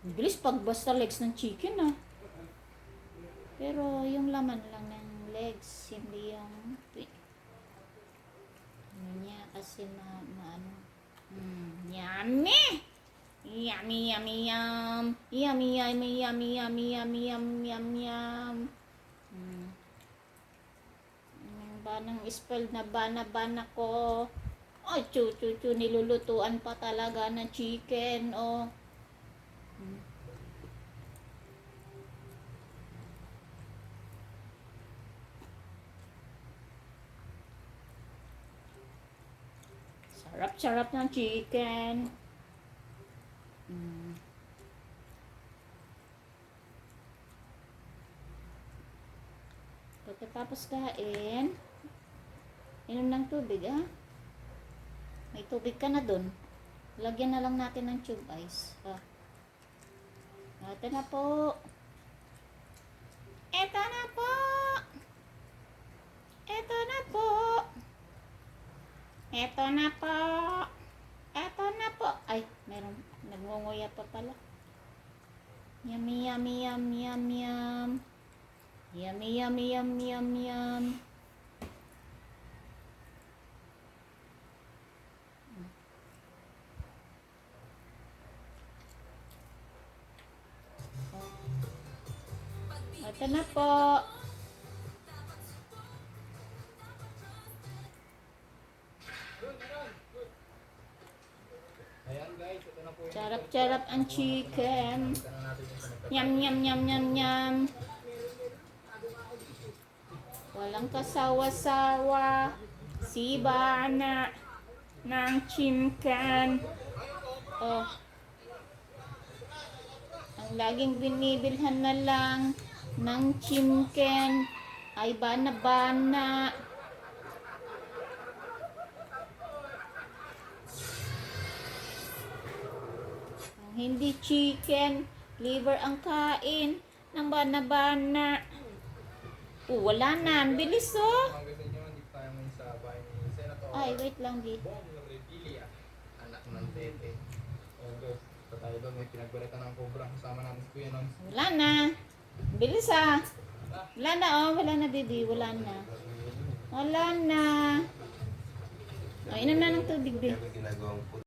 Bilis pag basta legs ng chicken ah. Pero yung laman lang ng legs, hindi yung ano niya kasi maano. Yummy! Yummy, yummy, yum. Yummy, yummy, yummy, yummy, yummy, yum, yum, yum. Banang spell na bana ko. Ay, chu, nilulutuan pa talaga ng chicken, oh. Sarap-sarap ng chicken. Pagkatapos kain, inom ng tubig, ah. May tubig ka na dun. Lagyan na lang natin ng tube ice. Ah. Ito na po. Ito na po. Ito na po. Ito na po. Ito na po. Ay, meron. Nagngunguya pa pala. Yummy, yummy, yum, yum, yum. Yummy, yummy, yum, yum, yum. Ito na po. Ayan guys, ito na po yung Charap-charap ang chicken. Yum, yum, yum, yum, yum. Walang kasawa-sawa. Si Bana ng chicken. Oh. Ang laging binibilhan na lang ng chicken ay bana-bana. Ang hindi chicken, liver ang kain ng bana-bana. Wala na. Ang bilis, oh. mga gusto nyo, hindi tayo ngayon sa bahay ni Senator Ay, wait lang, di. Bong Revilla, anak ng Tete. August, pa tayo doon, may pinagbalitan ng Cobra. Kasama natin si Kuya Nons. Wala na. Ang bilis, ah. Wala na, oh. Wala na, Didi. Wala na. Wala na. Oh, inom na ng tubig, di. Ginagawang